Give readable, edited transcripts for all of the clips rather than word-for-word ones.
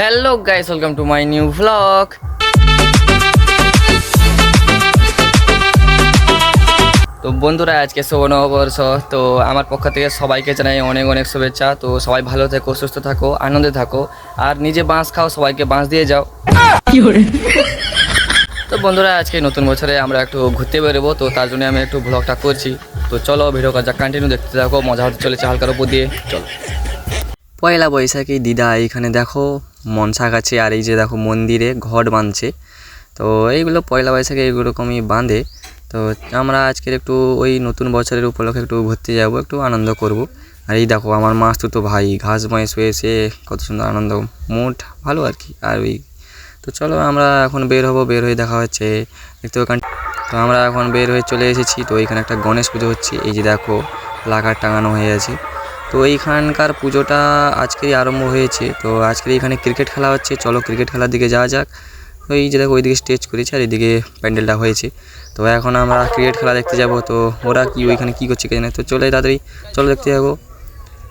Hello guys, welcome to my new vlog. তো বন্ধুরা, আজকে শুভ নববর্ষ। তো আমার পক্ষ থেকে সবাইকে জানাই অনেক অনেক শুভেচ্ছা। তো সবাই ভালো থাকো, সুস্থ থাকো, আনন্দে থাকো, আর নিজে বাঁশ খাও, সবাইকে বাঁশ দিয়ে যাও। তো বন্ধুরা, আজকে নতুন বছরে আমরা একটু ঘুরতে বেরোবো, তো তার জন্য আমি একটু ভ্লগটা করছি। তো চলো ভিডিও কাজটা কন্টিনিউ দেখতে থাকো, মজা হতে চলেছে হালকার উপর দিয়ে। চলো। পয়লা বৈশাখী দিদা এইখানে দেখো মনসা গাছে, আর এই যে দেখো মন্দিরে ঘট বাঁধছে। তো এইগুলো পয়লা বৈশাখে এইরকমই বাঁধে। তো আমরা আজকের একটু ওই নতুন বছরের উপলক্ষে একটু ঘুরতে যাব, একটু আনন্দ করব। আর এই দেখো আমার মাস্তুতো ভাই ঘাস বয়ে শুয়ে এসে কত সুন্দর আনন্দ, মুড ভালো আর কি। আর ওই তো চলো আমরা এখন বের হব, বের হয়ে দেখা হচ্ছে দেখতে। তো আমরা এখন বের হয়ে চলে এসেছি। তো এইখানে একটা গণেশ পুজো হচ্ছে, এই যে দেখো প্লাকার টাঙানো হয়ে আছে। তো এইখানকার পুজোটা আজকেই আরম্ভ হয়েছে। তো আজকের এইখানে ক্রিকেট খেলা হচ্ছে, চলো ক্রিকেট খেলার দিকে যাওয়া যাক। তো এই যে দেখো ওইদিকে স্টেজ করেছে আর এইদিকে প্যান্ডেলটা হয়েছে। তো এখন আমরা ক্রিকেট খেলা দেখতে যাব। তো ওরা কি ওইখানে কী করছে কে জানে। তো চলে তাড়াতাড়ি চলো দেখতে যাবো।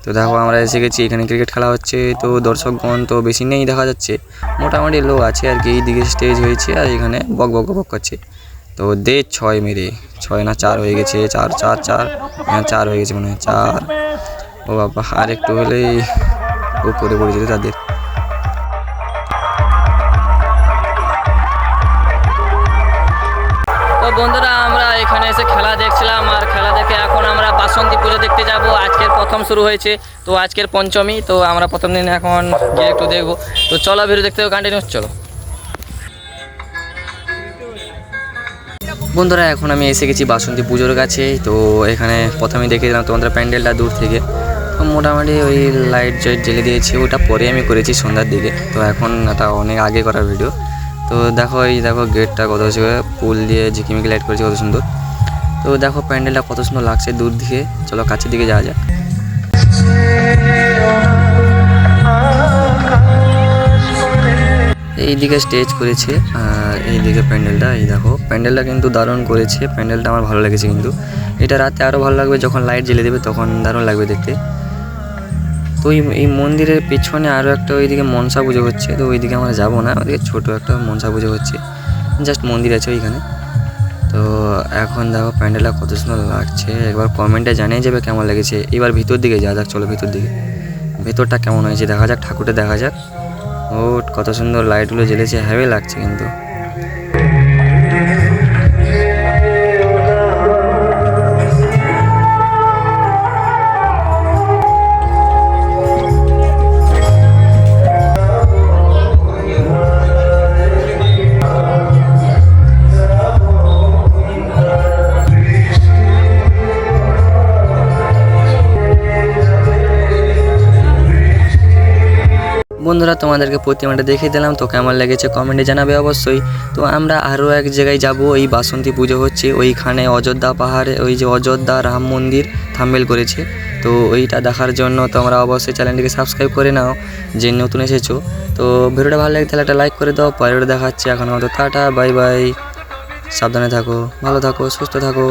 তো দেখো আমরা এসে গেছি, এখানে ক্রিকেট খেলা হচ্ছে। তো দর্শকগণ তো বেশি নেই দেখা যাচ্ছে, মোটামুটি লোক আছে আর কি। এইদিকে স্টেজ হয়েছে আর এখানে বক বক বক করছে। তো 6 মেরে 6 না 4 হয়ে গেছে, 4 4 4 হ্যাঁ 4 হয়ে গেছে মনে হয়, 4। ও বাবা, আর একটু হলেই উপরে পড়ে যেত তাদের। তো বন্ধুরা, আমরা এখানে এসে খেলা দেখছিলাম, আর খেলা দেখে এখন আমরা বাসন্তী পুজো দেখতে যাব। আজকের প্রথম শুরু হয়েছে, তো আজকের পঞ্চমী। তো আমরা প্রথম দিন এখন গিয়ে একটু দেখবো। তো চলো ভিডিও দেখতে কন্টিনিউ চলো। বন্ধুরা, এখন আমি এসে গেছি বাসন্তী পুজোর কাছে। তো এখানে প্রথমেই দেখে দিলাম তোমাদের প্যান্ডেলটা দূর থেকে। তো মোটামুটি ওই লাইট জাইট জ্বেলে দিয়েছি, ওটা পরে আমি করেছি সন্ধ্যার দিকে। তো এখন এটা অনেক আগে করার ভিডিও। তো দেখো এই দেখো গেটটা কত ফুল দিয়ে ঝিকিমিকি লাইট করেছে, কত সুন্দর। তো দেখো প্যান্ডেলটা কত সুন্দর লাগছে দূর দিকে। চলো কাছের দিকে যাওয়া যাক। এইদিকে স্টেজ করেছে আর এইদিকে প্যান্ডেলটা। এই দেখো প্যান্ডেলটা কিন্তু দারুণ করেছে, প্যান্ডেলটা আমার ভালো লেগেছে। কিন্তু এটা রাতে আরও ভালো লাগবে, যখন লাইট জ্বেলে দেবে তখন দারুণ লাগবে দেখতে। তো এই মন্দিরের পেছনে আরও একটা ওইদিকে মনসা পুজো হচ্ছে। তো ওইদিকে আমরা যাবো না, ওইদিকে ছোটো একটা মনসা পুজো হচ্ছে, জাস্ট মন্দির আছে ওইখানে। তো এখন দেখো প্যান্ডেলটা কত সুন্দর লাগছে, একবার কমেন্টে জানিয়ে যাবে কেমন লেগেছে। এবার ভিতর দিকে যাওয়া যাক, চলো ভিতর দিকে। ভেতরটা কেমন হয়েছে দেখা যাক, ঠাকুরটা দেখা যাক। ও কত সুন্দর লাইটগুলো জ্বেলেছে, হেভি লাগছে কিন্তু। বন্ধুরা, তোমাদেরকে প্রতিমাটা দেখিয়ে দিলাম, তো কেমন লেগেছে কমেন্টে জানাবে অবশ্যই। তো আমরা আরও এক জায়গায় যাব, এই বাসন্তী পুজো হচ্ছে ওইখানে অযোধ্যা পাহাড়ে, ওই যে অযোধ্যা রাম মন্দির থাম্বেল করেছে। তো ওইটা দেখার জন্য তোমরা অবশ্যই চ্যানেলটিকে সাবস্ক্রাইব করে নাও যে নতুন এসেছো। তো ভিডিওটা ভালো লাগে তাহলে একটা লাইক করে দাও। পরের দেখাচ্ছে, এখন আমাদের টাটা বাই বাই, সাবধানে থাকো, ভালো থাকো, সুস্থ থাকো।